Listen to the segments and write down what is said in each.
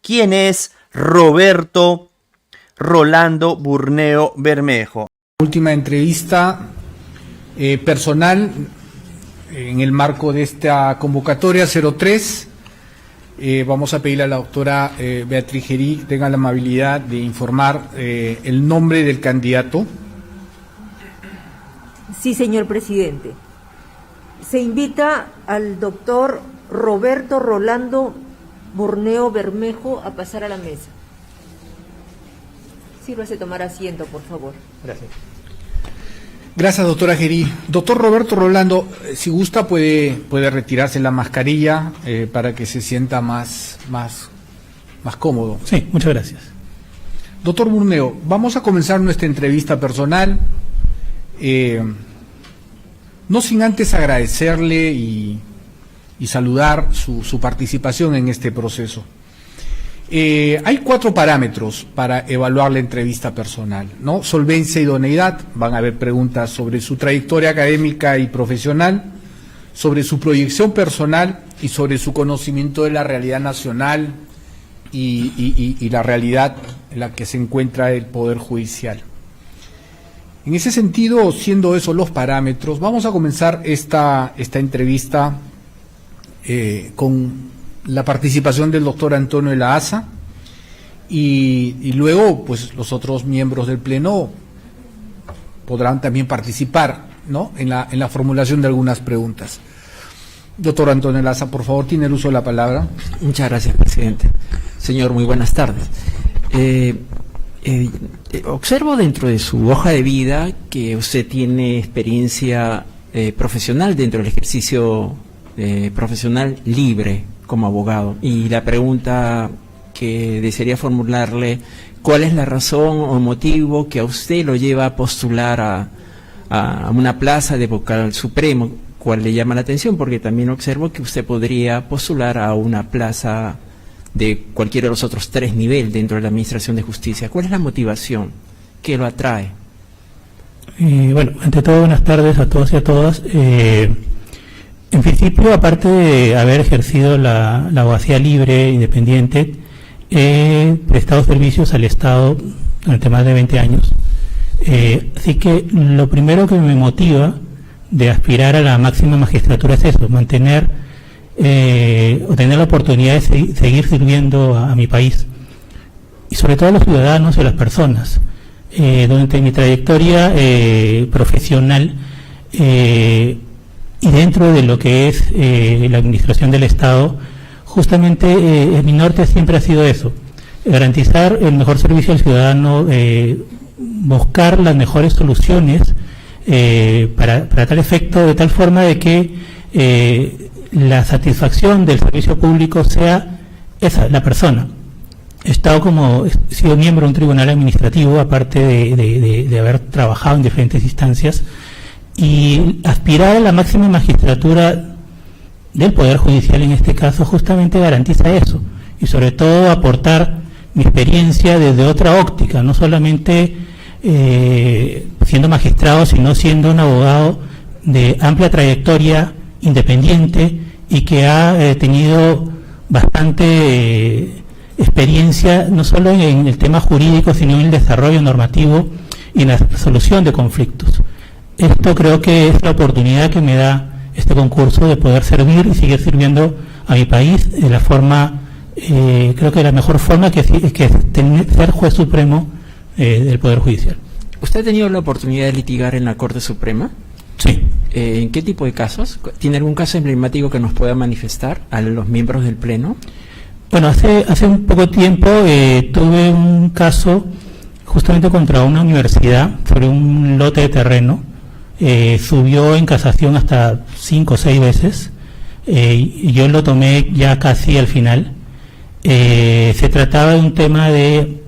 ¿Quién es Roberto Rolando Burneo Bermejo? Última entrevista personal en el marco de esta convocatoria 03. Vamos a pedirle a la doctora Beatriz Gerí tenga la amabilidad de informar el nombre del candidato. Sí, señor presidente. Se invita al doctor Roberto Rolando Burneo Bermejo a pasar a la mesa. Sírvase tomar asiento, por favor. Gracias. Gracias, doctora Gerí. Doctor Roberto Rolando, si gusta puede retirarse la mascarilla para que se sienta más cómodo. Sí, muchas gracias. Doctor Burneo, vamos a comenzar nuestra entrevista personal, no sin antes agradecerle y saludar su participación en este proceso. Hay 4 parámetros para evaluar la entrevista personal, ¿no? Solvencia, idoneidad, van a haber preguntas sobre su trayectoria académica y profesional, sobre su proyección personal y sobre su conocimiento de la realidad nacional y la realidad en la que se encuentra el Poder Judicial. En ese sentido, siendo esos los parámetros, vamos a comenzar esta entrevista con la participación del doctor Antonio de la Asa y luego pues los otros miembros del Pleno podrán también participar, ¿no?, en la formulación de algunas preguntas. Doctor Antonio de la Asa, por favor, tiene el uso de la palabra. Muchas gracias, presidente. Señor, muy buenas tardes. Observo dentro de su hoja de vida que usted tiene experiencia profesional dentro del ejercicio profesional libre como abogado, y la pregunta que desearía formularle, ¿cuál es la razón o motivo que a usted lo lleva a postular a una plaza de vocal supremo? ¿Cuál le llama la atención? Porque también observo que usted podría postular a una plaza de cualquiera de los otros 3 niveles dentro de la Administración de Justicia. ¿Cuál es la motivación que lo atrae? Bueno, ante todo, buenas tardes a todos y a todas. En principio, aparte de haber ejercido la abogacía libre, independiente, he prestado servicios al Estado durante más de 20 años. Así que lo primero que me motiva de aspirar a la máxima magistratura es eso, mantener o tener la oportunidad de seguir sirviendo a mi país y sobre todo a los ciudadanos y a las personas. Durante mi trayectoria profesional y dentro de lo que es la administración del Estado, justamente mi norte siempre ha sido eso, garantizar el mejor servicio al ciudadano, buscar las mejores soluciones para tal efecto, de tal forma de que la satisfacción del servicio público sea esa, la persona. He sido miembro de un tribunal administrativo, aparte de haber trabajado en diferentes instancias, y aspirar a la máxima magistratura del Poder Judicial en este caso justamente garantiza eso, y sobre todo aportar mi experiencia desde otra óptica, no solamente siendo magistrado, sino siendo un abogado de amplia trayectoria, independiente, y que ha tenido bastante experiencia no solo en el tema jurídico, sino en el desarrollo normativo y en la solución de conflictos. Esto creo que es la oportunidad que me da este concurso de poder servir y seguir sirviendo a mi país de la forma, creo que la mejor forma que ser juez supremo del Poder Judicial. ¿Usted ha tenido la oportunidad de litigar en la Corte Suprema? Sí. ¿En qué tipo de casos? ¿Tiene algún caso emblemático que nos pueda manifestar a los miembros del Pleno? Bueno, hace un poco tiempo tuve un caso justamente contra una universidad sobre un lote de terreno. Subió en casación hasta 5 o 6 veces y yo lo tomé ya casi al final. Se trataba de un tema de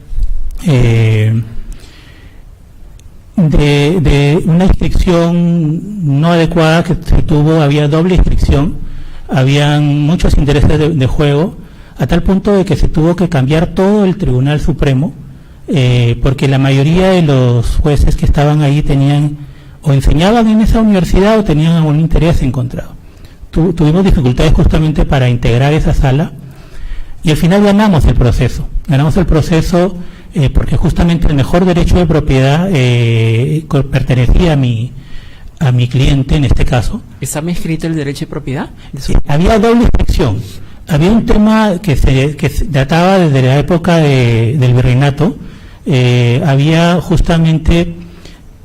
una inscripción no adecuada que se tuvo. Había doble inscripción, habían muchos intereses de juego, a tal punto de que se tuvo que cambiar todo el Tribunal Supremo, porque la mayoría de los jueces que estaban ahí tenían o enseñaban en esa universidad o tenían algún interés encontrado. Tuvimos dificultades justamente para integrar esa sala, Y al final ganamos el proceso porque justamente el mejor derecho de propiedad pertenecía a mi cliente en este caso. ¿Está escrito el derecho de propiedad? Había doble inspección. Había un tema que databa desde la época del virreinato. Había justamente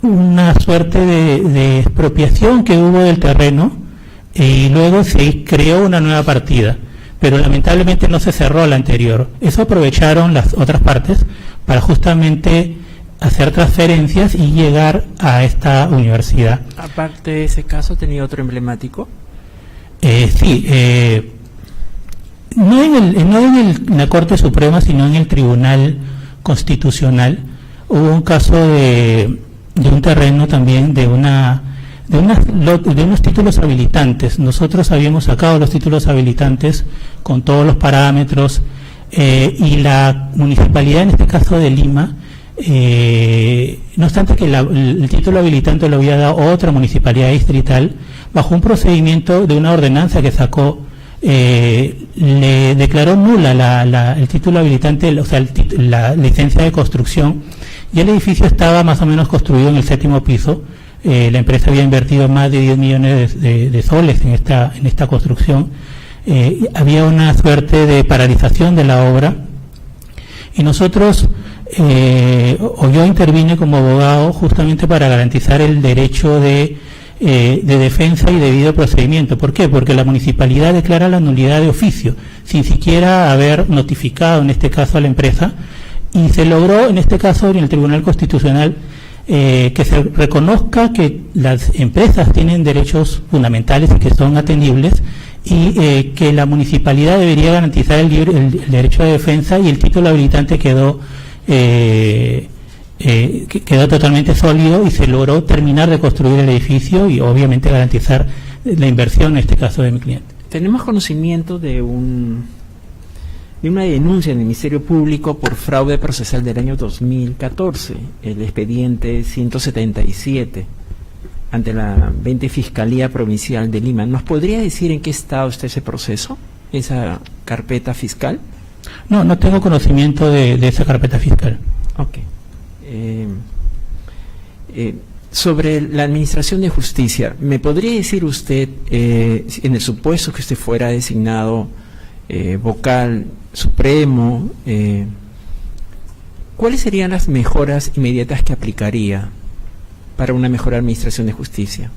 una suerte de expropiación que hubo del terreno y luego se creó una nueva partida, pero lamentablemente no se cerró la anterior. Eso aprovecharon las otras partes para justamente hacer transferencias y llegar a esta universidad. Aparte de ese caso, ¿tenía otro emblemático? Sí, no en la Corte Suprema, sino en el Tribunal Constitucional. Hubo un caso de un terreno también de unos títulos habilitantes. Nosotros habíamos sacado los títulos habilitantes con todos los parámetros y la municipalidad, en este caso de Lima, no obstante que el título habilitante lo había dado otra municipalidad distrital, bajo un procedimiento de una ordenanza que sacó, le declaró nula el título habilitante, o sea, la licencia de construcción, y el edificio estaba más o menos construido en el 7º piso. La empresa había invertido más de 10 millones de soles en esta construcción. Había una suerte de paralización de la obra y nosotros, o yo intervine como abogado justamente para garantizar el derecho de defensa y debido procedimiento. ¿Por qué? Porque la municipalidad declara la nulidad de oficio, sin siquiera haber notificado en este caso a la empresa, y se logró en este caso en el Tribunal Constitucional que se reconozca que las empresas tienen derechos fundamentales y que son atendibles, y que la municipalidad debería garantizar el derecho de defensa, y el título habilitante quedó totalmente sólido y se logró terminar de construir el edificio y obviamente garantizar la inversión en este caso de mi cliente. Tenemos conocimiento de una denuncia en el Ministerio Público por fraude procesal del año 2014, el expediente 177, ante la 20 Fiscalía Provincial de Lima. ¿Nos podría decir en qué estado está ese proceso, esa carpeta fiscal? No tengo conocimiento de esa carpeta fiscal. Ok. Sobre la Administración de Justicia, ¿me podría decir usted, en el supuesto que usted fuera designado vocal supremo, cuáles serían las mejoras inmediatas que aplicaría para una mejor administración de justicia?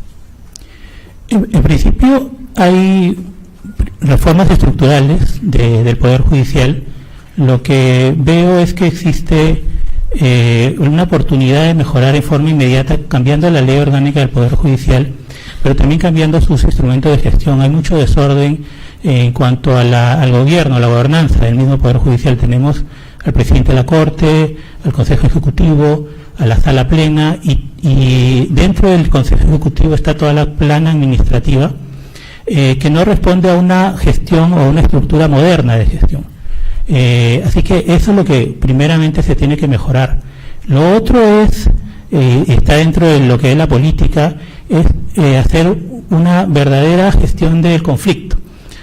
En principio hay reformas estructurales del Poder Judicial. Lo que veo es que existe una oportunidad de mejorar en forma inmediata, cambiando la ley orgánica del Poder Judicial, pero también cambiando sus instrumentos de gestión. Hay mucho desorden en cuanto al gobierno, a la gobernanza del mismo Poder Judicial. Tenemos al presidente de la Corte, al Consejo Ejecutivo, a la Sala Plena, y dentro del Consejo Ejecutivo está toda la plana administrativa que no responde a una gestión o a una estructura moderna de gestión. Así que eso es lo que primeramente se tiene que mejorar. Lo otro es, está dentro de lo que es la política, es hacer una verdadera gestión del conflicto,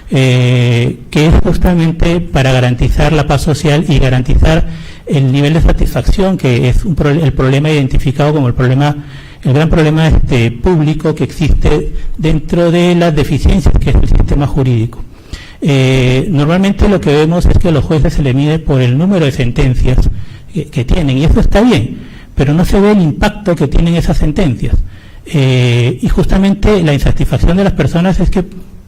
que es justamente para garantizar la paz social y garantizar el nivel de satisfacción, que es el problema identificado como el gran problema público que existe dentro de las deficiencias que es el sistema jurídico. Normalmente lo que vemos es que a los jueces se le mide por el número de sentencias que tienen, y eso está bien, pero no se ve el impacto que tienen esas sentencias. Y justamente la insatisfacción de las personas es que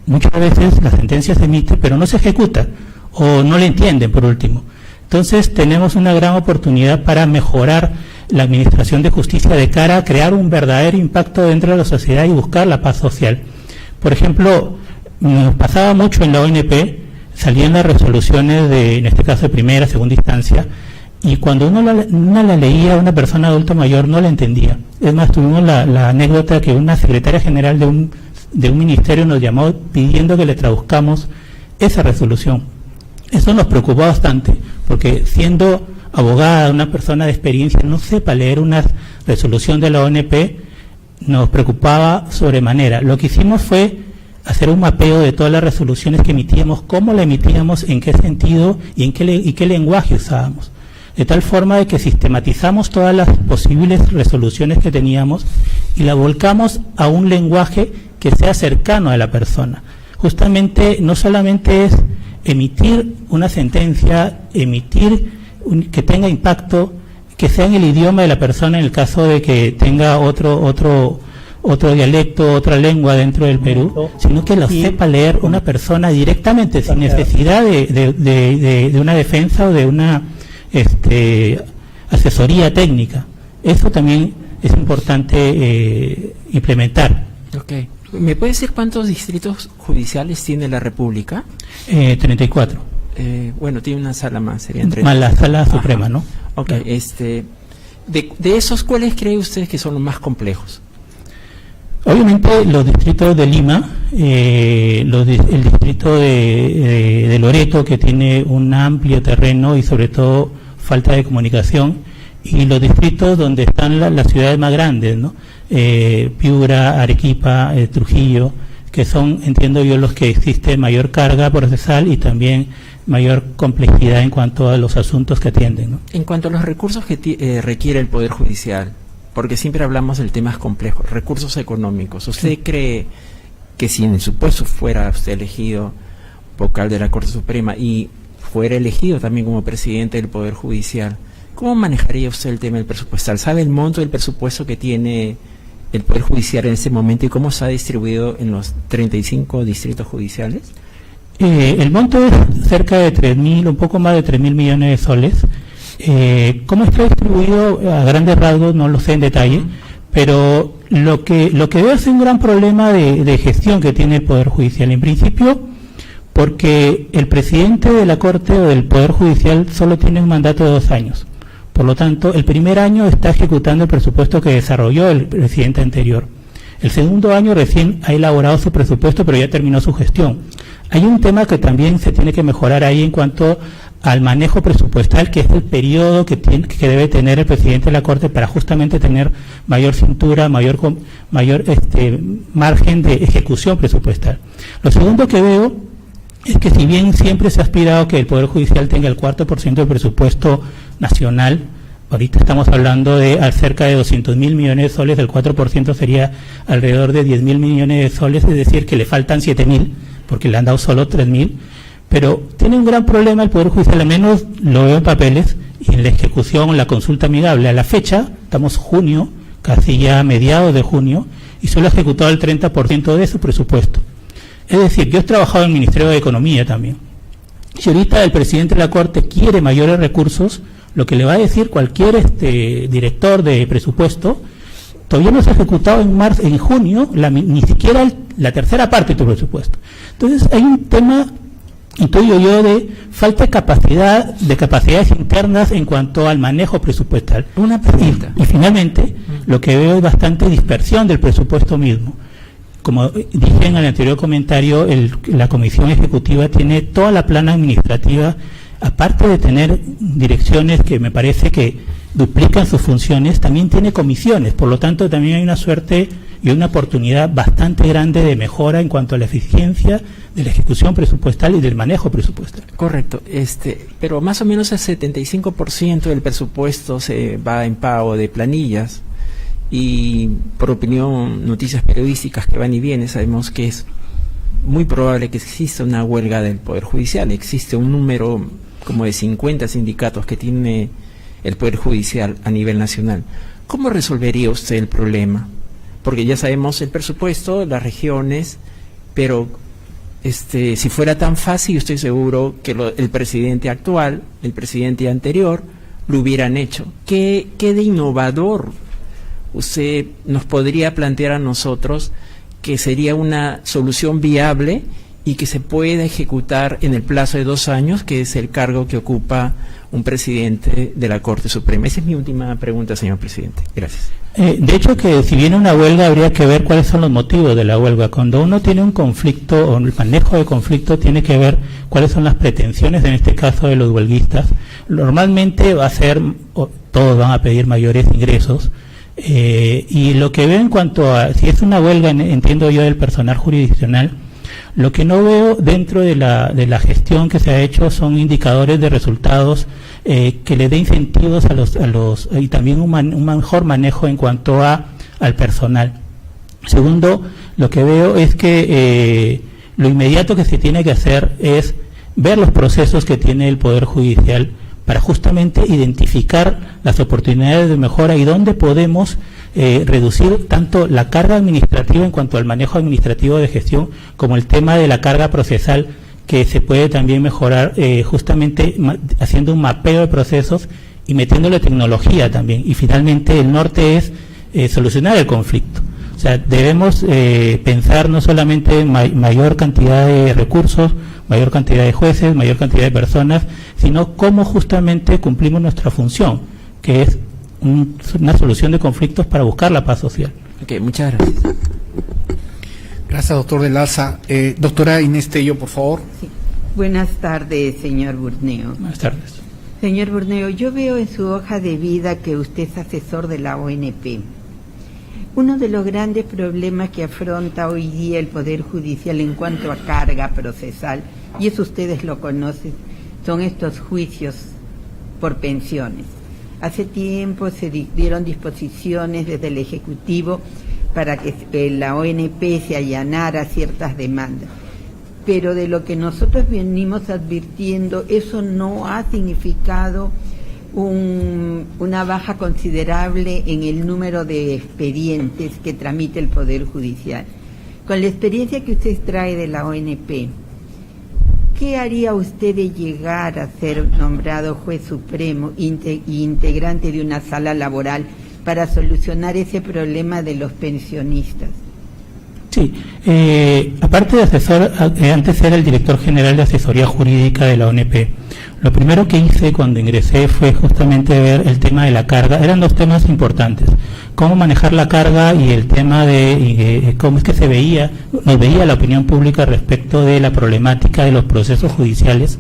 muchas veces la sentencia se emite, pero no se ejecuta, o no la entienden por último. Entonces tenemos una gran oportunidad para mejorar la administración de justicia de cara a crear un verdadero impacto dentro de la sociedad y buscar la paz social. Por ejemplo, nos pasaba mucho en la ONP, salían las resoluciones en este caso de primera, segunda instancia, y cuando uno la leía, una persona adulta mayor no la entendía. Es más, tuvimos la anécdota que una secretaria general de un ministerio nos llamó pidiendo que le traduzcamos esa resolución. Eso nos preocupó bastante, porque siendo abogada, una persona de experiencia, no sepa leer una resolución de la ONP, nos preocupaba sobremanera. Lo que hicimos fue hacer un mapeo de todas las resoluciones que emitíamos, cómo la emitíamos, en qué sentido y en qué lenguaje usábamos. De tal forma de que sistematizamos todas las posibles resoluciones que teníamos y la volcamos a un lenguaje que sea cercano a la persona. Justamente no solamente es emitir una sentencia, que tenga impacto, que sea en el idioma de la persona en el caso de que tenga otro dialecto, otra lengua dentro del Perú, sino que lo sepa leer una persona directamente, sin necesidad de una defensa o de una asesoría técnica. Eso también es importante implementar. Okay. ¿Me puede decir cuántos distritos judiciales tiene la República? 34. Bueno, tiene una sala más, serían 30. Más la sala suprema, ¿no? Ok, Claro. De esos, ¿cuáles cree usted que son los más complejos? Obviamente los distritos de Lima, el distrito de Loreto, que tiene un amplio terreno y sobre todo falta de comunicación, y los distritos donde están las ciudades más grandes, ¿no? Piura, Arequipa, Trujillo, que son, entiendo yo, los que existe mayor carga procesal y también mayor complejidad en cuanto a los asuntos que atienden, ¿no? En cuanto a los recursos que requiere el Poder Judicial, porque siempre hablamos del temas complejos, recursos económicos, ¿usted cree que si en el supuesto fuera usted elegido vocal de la Corte Suprema y fuera elegido también como presidente del Poder Judicial, cómo manejaría usted el tema del presupuestal? ¿Sabe el monto del presupuesto que tiene el Poder Judicial en este momento y cómo se ha distribuido en los 35 distritos judiciales? El monto es cerca de 3.000, un poco más de 3.000 millones de soles. ¿Cómo está distribuido a grandes rasgos? No lo sé en detalle, pero lo que veo es un gran problema de gestión que tiene el Poder Judicial. En principio, porque el presidente de la Corte o del Poder Judicial solo tiene un mandato de 2 años. Por lo tanto, el primer año está ejecutando el presupuesto que desarrolló el presidente anterior. El segundo año recién ha elaborado su presupuesto, pero ya terminó su gestión. Hay un tema que también se tiene que mejorar ahí en cuanto al manejo presupuestal, que es el periodo que debe tener el presidente de la Corte para justamente tener mayor cintura, mayor margen de ejecución presupuestal. Lo segundo que veo es que si bien siempre se ha aspirado que el Poder Judicial tenga el 4% del presupuesto nacional, ahorita estamos hablando de cerca de 200.000 millones de soles, el 4% sería alrededor de 10.000 millones de soles, es decir, que le faltan 7.000, porque le han dado solo 3.000, pero tiene un gran problema el Poder Judicial, al menos lo veo en papeles, y en la ejecución, la consulta amigable. A la fecha, estamos junio, casi ya mediados de junio, y solo ha ejecutado el 30% de su presupuesto. Es decir, yo he trabajado en el Ministerio de Economía también. Si ahorita el presidente de la Corte quiere mayores recursos, lo que le va a decir cualquier director de presupuesto, todavía no se ha ejecutado en junio, ni siquiera la tercera parte de tu presupuesto. Entonces hay un tema, intuyo yo, de falta de capacidades internas en cuanto al manejo presupuestal. Una pregunta. Y finalmente, lo que veo es bastante dispersión del presupuesto mismo. Como dije en el anterior comentario, la Comisión Ejecutiva tiene toda la plana administrativa, aparte de tener direcciones que me parece que duplican sus funciones, también tiene comisiones. Por lo tanto, también hay una suerte y una oportunidad bastante grande de mejora en cuanto a la eficiencia de la ejecución presupuestal y del manejo presupuestal. Correcto, pero más o menos el 75% del presupuesto se va en pago de planillas. Y por opinión, noticias periodísticas que van y vienen, sabemos que es muy probable que exista una huelga del Poder Judicial. Existe un número como de 50 sindicatos que tiene el Poder Judicial a nivel nacional. ¿Cómo resolvería usted el problema? Porque ya sabemos el presupuesto, las regiones, pero si fuera tan fácil, estoy seguro que el presidente actual, el presidente anterior, lo hubieran hecho. ¿Qué de innovador usted nos podría plantear a nosotros que sería una solución viable y que se pueda ejecutar en el plazo de 2 años, que es el cargo que ocupa un presidente de la Corte Suprema? Esa es mi última pregunta, señor presidente. Gracias. De hecho, que si viene una huelga, habría que ver cuáles son los motivos de la huelga. Cuando uno tiene un conflicto o el manejo de conflicto, tiene que ver cuáles son las pretensiones, en este caso de los huelguistas. Normalmente va a ser, todos van a pedir mayores ingresos. Y lo que veo en cuanto a si es una huelga, entiendo yo, del personal jurisdiccional, Lo que no veo dentro de la gestión que se ha hecho son indicadores de resultados que le dé incentivos a los y también un mejor manejo en cuanto al personal. Segundo, lo que veo es que lo inmediato que se tiene que hacer es ver los procesos que tiene el Poder Judicial para justamente identificar las oportunidades de mejora y dónde podemos reducir tanto la carga administrativa en cuanto al manejo administrativo de gestión como el tema de la carga procesal, que se puede también mejorar justamente haciendo un mapeo de procesos y metiéndole tecnología también. Y finalmente el norte es solucionar el conflicto. O sea, debemos pensar no solamente en mayor cantidad de recursos, mayor cantidad de jueces, mayor cantidad de personas, sino cómo justamente cumplimos nuestra función, que es una solución de conflictos para buscar la paz social. Ok, muchas gracias. Gracias, doctor de Laza. Doctora Inés Tello, por favor. Sí. Buenas tardes, señor Burneo. Buenas tardes. Señor Burneo, yo veo en su hoja de vida que usted es asesor de la ONP. Uno de los grandes problemas que afronta hoy día el Poder Judicial en cuanto a carga procesal, y eso ustedes lo conocen, son estos juicios por pensiones. Hace tiempo se dieron disposiciones desde el Ejecutivo para que la ONP se allanara ciertas demandas. Pero de lo que nosotros venimos advirtiendo, eso no ha significado una baja considerable en el número de expedientes que tramite el Poder Judicial. Con la experiencia que usted trae de la ONP, ¿qué haría usted de llegar a ser nombrado juez supremo y integrante de una sala laboral para solucionar ese problema de los pensionistas? Sí, aparte de asesor, antes era el director general de asesoría jurídica de la ONP. Lo primero que hice cuando ingresé fue justamente ver el tema de la carga. Eran dos temas importantes: cómo manejar la carga y el tema de cómo es que nos veía la opinión pública respecto de la problemática de los procesos judiciales.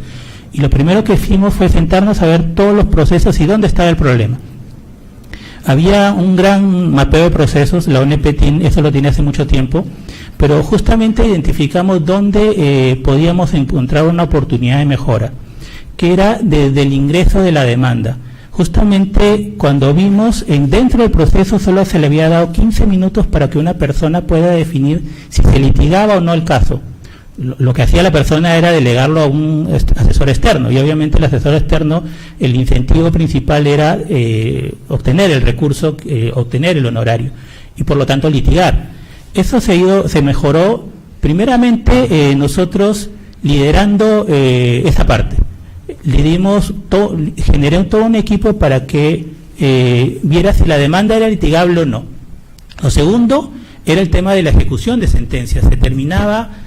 Y lo primero que hicimos fue sentarnos a ver todos los procesos y dónde estaba el problema. Había un gran mapeo de procesos, la ONP eso lo tiene hace mucho tiempo, pero justamente identificamos dónde podíamos encontrar una oportunidad de mejora, que era desde el ingreso de la demanda. Justamente cuando vimos dentro del proceso solo se le había dado 15 minutos para que una persona pueda definir si se litigaba o no el caso. Lo que hacía la persona era delegarlo a un asesor externo, y obviamente el asesor externo, el incentivo principal era obtener el recurso, obtener el honorario y por lo tanto litigar. Eso se mejoró primeramente nosotros liderando esa parte. Generé todo un equipo para que viera si la demanda era litigable o no. Lo segundo era el tema de la ejecución de sentencias. Se terminaba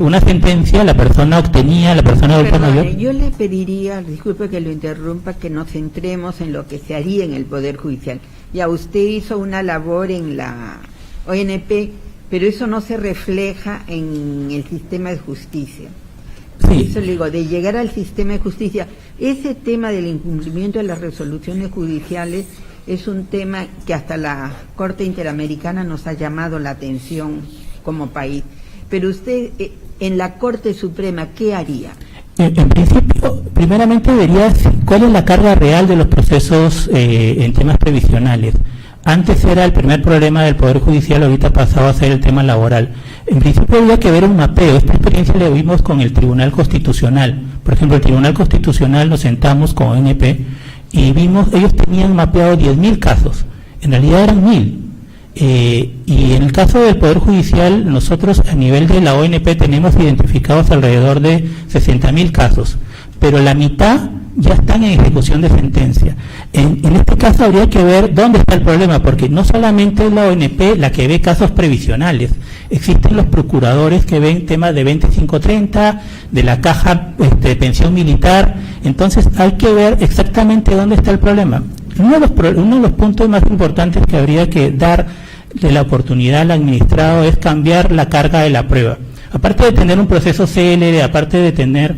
una sentencia, la persona adulta mayor. Yo le pediría, disculpe que lo interrumpa, que nos centremos en lo que se haría en el Poder Judicial. Ya usted hizo una labor en la ONP, pero eso no se refleja en el sistema de justicia. Sí. Eso le digo, de llegar al sistema de justicia, ese tema del incumplimiento de las resoluciones judiciales es un tema que hasta la Corte Interamericana nos ha llamado la atención como país. Pero usted, en la Corte Suprema, ¿qué haría? En principio, primeramente vería cuál es la carga real de los procesos en temas previsionales. Antes era el primer problema del Poder Judicial, ahorita pasado a ser el tema laboral. En principio había que ver un mapeo. Esta experiencia la vimos con el Tribunal Constitucional. Por ejemplo, el Tribunal Constitucional nos sentamos con ONP y vimos, ellos tenían mapeado 10.000 casos. En realidad eran 1.000. Y en el caso del Poder Judicial, nosotros a nivel de la ONP tenemos identificados alrededor de 60.000 casos, pero la mitad ya están en ejecución de sentencia. En este caso habría que ver dónde está el problema, porque no solamente es la ONP la que ve casos previsionales, existen los procuradores que ven temas de 2530, de la caja de pensión militar. Entonces hay que ver exactamente dónde está el problema. Uno de los puntos más importantes que habría que dar de la oportunidad al administrado es cambiar la carga de la prueba. Aparte de tener un proceso célere, aparte de tener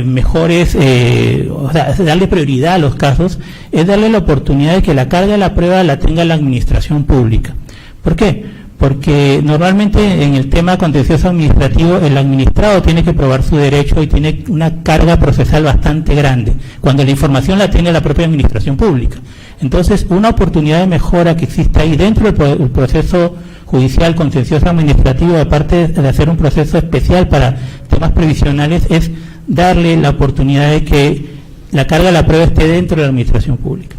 mejores, o sea, darle prioridad a los casos, es darle la oportunidad de que la carga de la prueba la tenga la administración pública. ¿Por qué? porque normalmente en el tema contencioso administrativo el administrado tiene que probar su derecho y tiene una carga procesal bastante grande, cuando la información la tiene la propia administración pública. Entonces, una oportunidad de mejora que existe ahí dentro del proceso judicial contencioso administrativo, aparte de hacer un proceso especial para temas previsionales, es darle la oportunidad de que la carga de la prueba esté dentro de la administración pública.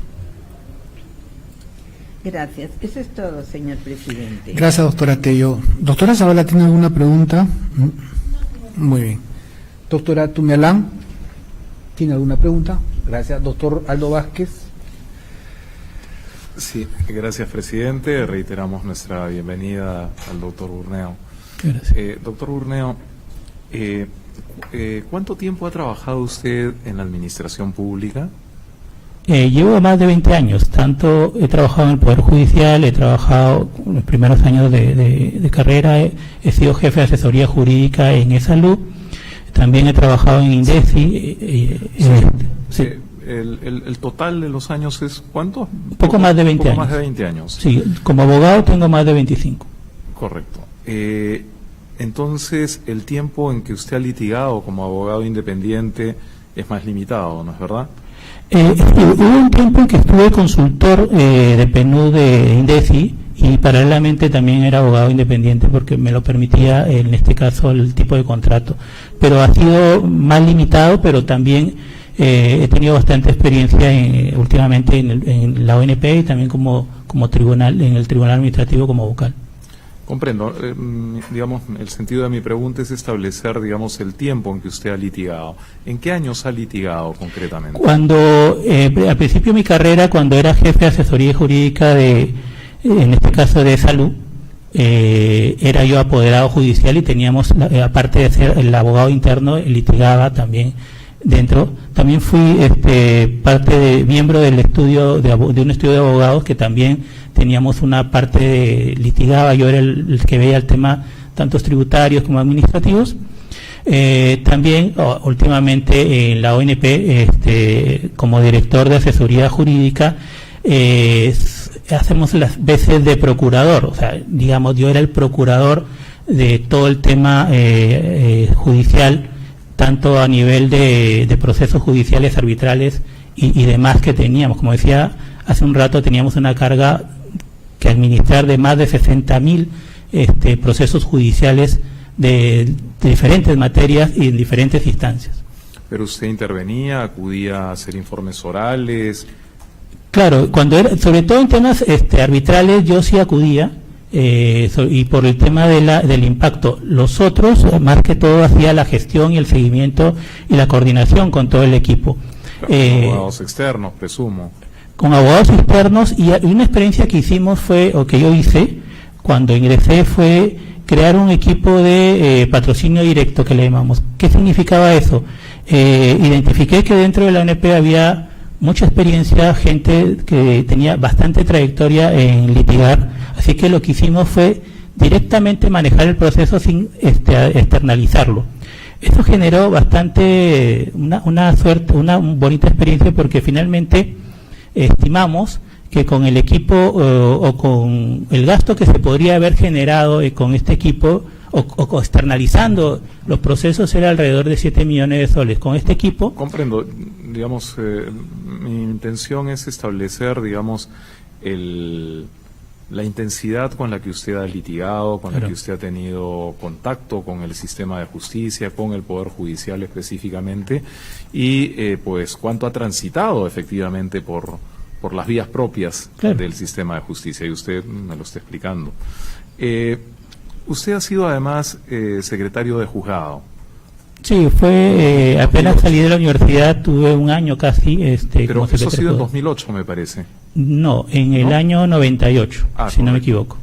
Gracias. Eso es todo, señor presidente. Gracias, doctora Tello. Doctora Zavala, ¿tiene alguna pregunta? Muy bien. Doctora Tumialán, ¿tiene alguna pregunta? Gracias. Doctor Aldo Vázquez. Sí, gracias, presidente. Reiteramos nuestra bienvenida al doctor Burneo. Gracias. Doctor Burneo, ¿cuánto tiempo ha trabajado usted en la administración pública? Llevo más de 20 años, tanto he trabajado en el Poder Judicial, he trabajado en los primeros años de carrera, he sido jefe de asesoría jurídica en eSalud, también he trabajado en INDECI. Sí. El total de los años es ¿cuánto? Poco más de 20 poco años. Más de 20 años. Sí, como abogado tengo más de 25. Correcto. Entonces, el tiempo en que usted ha litigado como abogado independiente es más limitado, ¿no es verdad? Hubo un tiempo en que estuve consultor de PNUD de INDECI y paralelamente también era abogado independiente porque me lo permitía en este caso el tipo de contrato, pero ha sido más limitado, pero también he tenido bastante experiencia últimamente en la ONP y también como tribunal, en el Tribunal Administrativo como vocal. Comprendo. Digamos, el sentido de mi pregunta es establecer, digamos, el tiempo en que usted ha litigado. ¿En qué años ha litigado concretamente? Cuando, al principio de mi carrera, cuando era jefe de asesoría jurídica en este caso de salud, era yo apoderado judicial y teníamos, aparte de ser el abogado interno, litigaba también dentro. También fui miembro del estudio de un estudio de abogados que también teníamos una parte litigaba, yo era el que veía el tema tantos tributarios como administrativos. También últimamente en la ONP como director de asesoría jurídica hacemos las veces de procurador, o sea, digamos, yo era el procurador de todo el tema judicial, tanto a nivel de procesos judiciales, arbitrales y demás que teníamos. Como decía hace un rato, teníamos una carga que administrar de más de 60.000 procesos judiciales de diferentes materias y en diferentes instancias. ¿Pero usted intervenía, acudía a hacer informes orales? Claro, cuando era, sobre todo en temas arbitrales, yo sí acudía, y por el tema del impacto. Los otros, más que todo, hacía la gestión y el seguimiento y la coordinación con todo el equipo. Con abogados externos, presumo. Con abogados externos, y una experiencia que hicimos o que yo hice cuando ingresé, fue crear un equipo de patrocinio directo, que le llamamos. ¿Qué significaba eso? Identifiqué que dentro de la ONP había mucha experiencia, gente que tenía bastante trayectoria en litigar, así que lo que hicimos fue directamente manejar el proceso sin externalizarlo. Esto generó una bonita experiencia, porque finalmente estimamos que con el equipo o con el gasto que se podría haber generado con este equipo o externalizando los procesos era alrededor de 7 millones de soles. Con este equipo... Comprendo. Digamos, mi intención es establecer, digamos, la intensidad con la que usted ha litigado, con la que usted ha tenido contacto con el sistema de justicia, con el Poder Judicial específicamente, y pues cuánto ha transitado efectivamente por las vías propias del sistema de justicia, y usted me lo está explicando. Usted ha sido además secretario de juzgado. Sí, fue apenas salí de la universidad, tuve un año casi. Pero eso ha sido en 2008, me parece. No, en el año 98, si no me equivoco.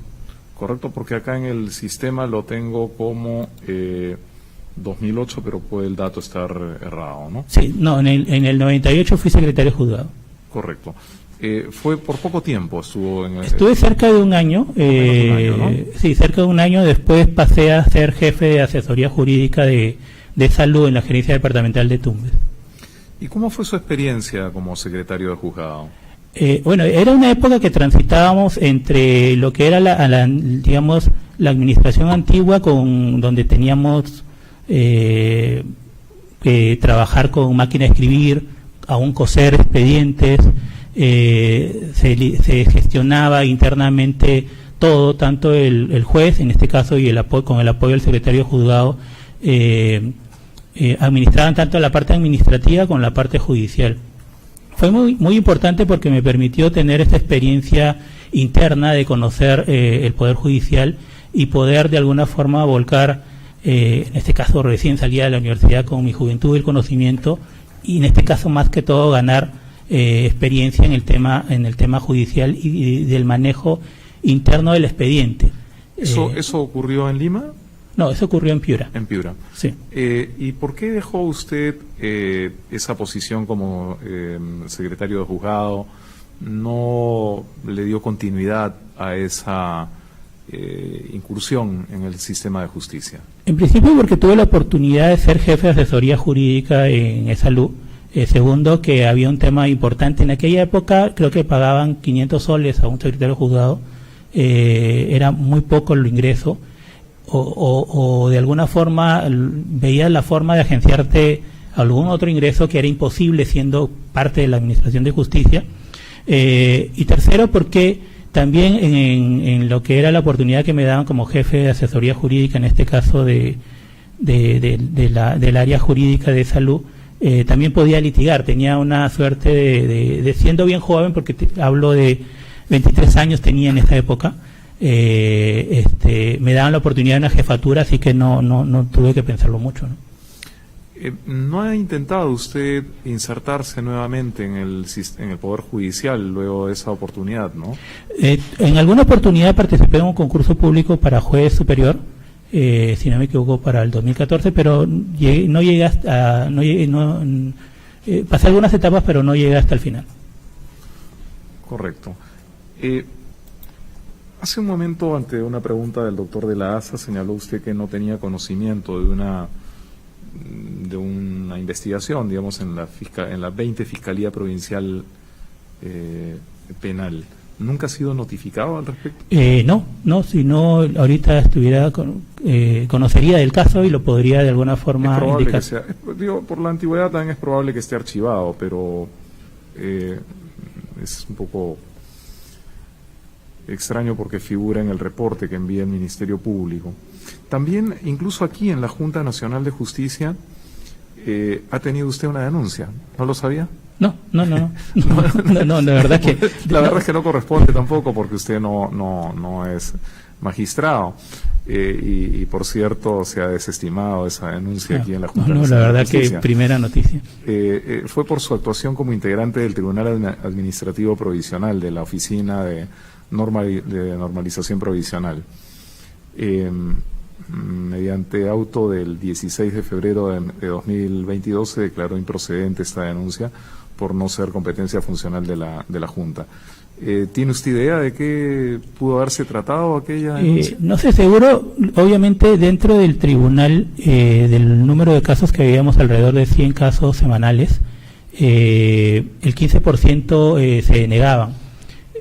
Correcto, porque acá en el sistema lo tengo como 2008, pero puede el dato estar errado, ¿no? Sí, no, en el 98 fui secretario de juzgado. Correcto. Fue por poco tiempo, estuve cerca de un año, ¿no? Sí, cerca de un año. Después pasé a ser jefe de asesoría jurídica de salud en la gerencia departamental de Tumbes. ¿Y cómo fue su experiencia como secretario de juzgado? Bueno, era una época que transitábamos entre lo que era digamos, la administración antigua, con donde teníamos que trabajar con máquina de escribir, aún coser expedientes, se gestionaba internamente todo, tanto el juez, en este caso, y con el apoyo del secretario de juzgado, administraban tanto la parte administrativa como la parte judicial. Fue muy importante porque me permitió tener esta experiencia interna de conocer el Poder Judicial y poder de alguna forma volcar, en este caso recién salía de la universidad con mi juventud y el conocimiento, y en este caso más que todo ganar experiencia en el tema judicial y del manejo interno del expediente. ¿Eso ocurrió en Lima? No, eso ocurrió en Piura. En Piura. Sí. ¿Y por qué dejó usted esa posición como secretario de juzgado? ¿No le dio continuidad a esa incursión en el sistema de justicia? En principio porque tuve la oportunidad de ser jefe de asesoría jurídica en Salud. Segundo, que había un tema importante. En aquella época creo que pagaban 500 soles a un secretario de juzgado. Era muy poco el ingreso. O de alguna forma veías la forma de agenciarte algún otro ingreso que era imposible siendo parte de la Administración de Justicia. Y tercero, porque también en lo que era la oportunidad que me daban como jefe de asesoría jurídica, en este caso del área jurídica de salud, también podía litigar. Tenía una suerte de siendo bien joven, porque hablo de 23 años tenía en esa época. Me daban la oportunidad de una jefatura, así que no tuve que pensarlo mucho, ¿no? ¿No ha intentado usted insertarse nuevamente en el Poder Judicial luego de esa oportunidad, no? En alguna oportunidad participé en un concurso público para juez superior, si no me equivoco, para el 2014, pero no llegué hasta, pasé algunas etapas, pero no llegué hasta el final. Correcto. Hace un momento, ante una pregunta del doctor de la ASA, señaló usted que no tenía conocimiento de una investigación, digamos, en la 20 Fiscalía Provincial Penal. ¿Nunca ha sido notificado al respecto? No, si no, ahorita conocería del caso y lo podría de alguna forma es probable indicar. Que sea, por la antigüedad también es probable que esté archivado, pero es un poco extraño porque figura en el reporte que envía el Ministerio Público. También, incluso aquí en la Junta Nacional de Justicia, ha tenido usted una denuncia. ¿No lo sabía? No, la verdad que... La verdad es que no corresponde tampoco, porque usted no es magistrado. Y por cierto, se ha desestimado esa denuncia aquí en la Junta Nacional la verdad de Justicia. que primera noticia. Fue por su actuación como integrante del Tribunal Administrativo Provisional de la Oficina de Normalización Provisional. Mediante auto del 16 de febrero de 2022 se declaró improcedente esta denuncia por no ser competencia funcional de la Junta. ¿Tiene usted idea de qué pudo haberse tratado aquella denuncia? No sé, seguro, obviamente dentro del tribunal, del número de casos que veíamos, alrededor de 100 casos semanales, el 15% se negaban.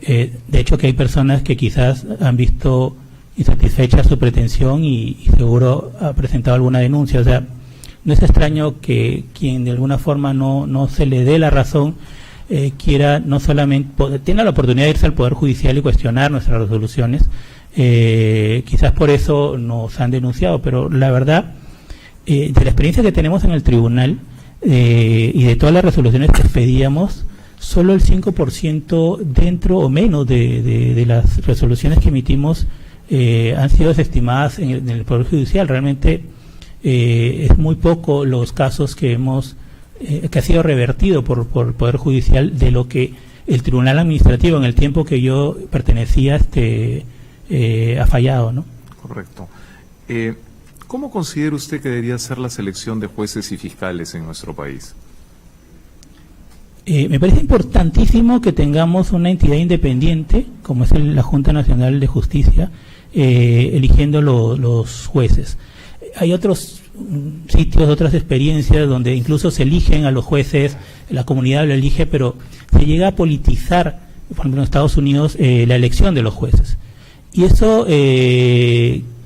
De hecho, que hay personas que quizás han visto insatisfecha su pretensión y seguro ha presentado alguna denuncia. O sea, no es extraño que quien de alguna forma no se le dé la razón, quiera no solamente, tiene la oportunidad de irse al Poder Judicial y cuestionar nuestras resoluciones. Quizás por eso nos han denunciado, pero la verdad, de la experiencia que tenemos en el tribunal y de todas las resoluciones que pedíamos, solo el 5% dentro o menos de las resoluciones que emitimos han sido desestimadas en el Poder Judicial. Realmente es muy poco los casos que ha sido revertido por el Poder Judicial de lo que el Tribunal Administrativo en el tiempo que yo pertenecía ha fallado, ¿no? Correcto. ¿Cómo considera usted que debería ser la selección de jueces y fiscales en nuestro país? Me parece importantísimo que tengamos una entidad independiente, como es la Junta Nacional de Justicia, eligiendo los jueces. Hay otros sitios, otras experiencias donde incluso se eligen a los jueces, la comunidad lo elige, pero se llega a politizar, por ejemplo en Estados Unidos, la elección de los jueces. Y eso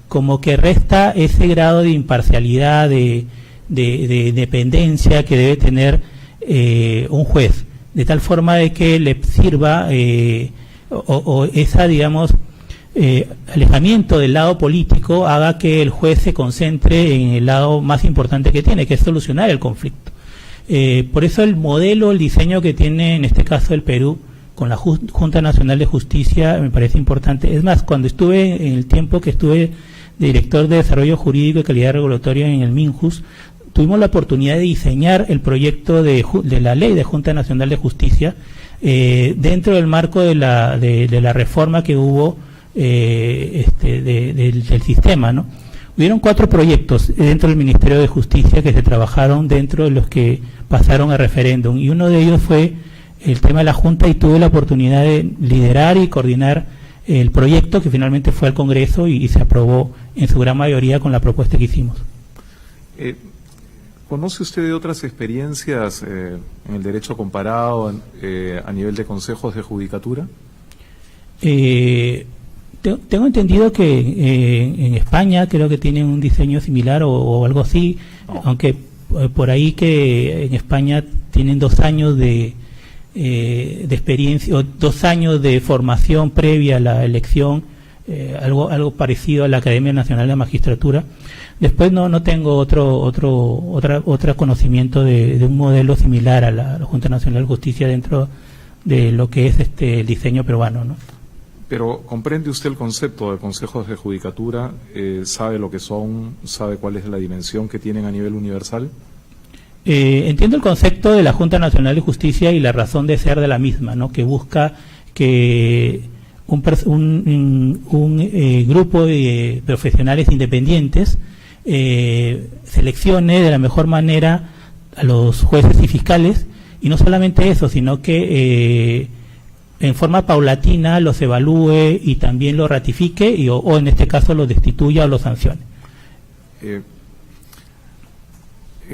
como que resta ese grado de imparcialidad, de independencia que debe tener un juez, de tal forma de que le sirva o esa, digamos, alejamiento del lado político haga que el juez se concentre en el lado más importante que tiene, que es solucionar el conflicto. Por eso el modelo, el diseño que tiene en este caso el Perú con la Junta Nacional de Justicia me parece importante. Es más, cuando estuve, en el tiempo que estuve director de Desarrollo Jurídico y Calidad Regulatoria en el MINJUS, tuvimos la oportunidad de diseñar el proyecto de la Ley de Junta Nacional de Justicia dentro del marco de la reforma que hubo del sistema, ¿no? Hubieron 4 proyectos dentro del Ministerio de Justicia que se trabajaron dentro de los que pasaron a referéndum, y uno de ellos fue el tema de la Junta, y tuve la oportunidad de liderar y coordinar el proyecto que finalmente fue al Congreso y se aprobó en su gran mayoría con la propuesta que hicimos. ¿Conoce usted de otras experiencias en el derecho comparado a nivel de consejos de judicatura? Tengo entendido que en España creo que tienen un diseño similar o algo así, aunque por ahí que en España tienen 2 años de experiencia, o 2 años de formación previa a la elección, algo parecido a la Academia Nacional de Magistratura. Después no tengo otro conocimiento de un modelo similar a la Junta Nacional de Justicia dentro de lo que es el diseño peruano, ¿no? Pero ¿comprende usted el concepto de consejos de judicatura? ¿Sabe lo que son? ¿Sabe cuál es la dimensión que tienen a nivel universal? Entiendo el concepto de la Junta Nacional de Justicia y la razón de ser de la misma, ¿no? Que busca que un grupo de profesionales independientes seleccione de la mejor manera a los jueces y fiscales, y no solamente eso, sino que en forma paulatina los evalúe y también lo ratifique o en este caso lo destituya o lo sancione.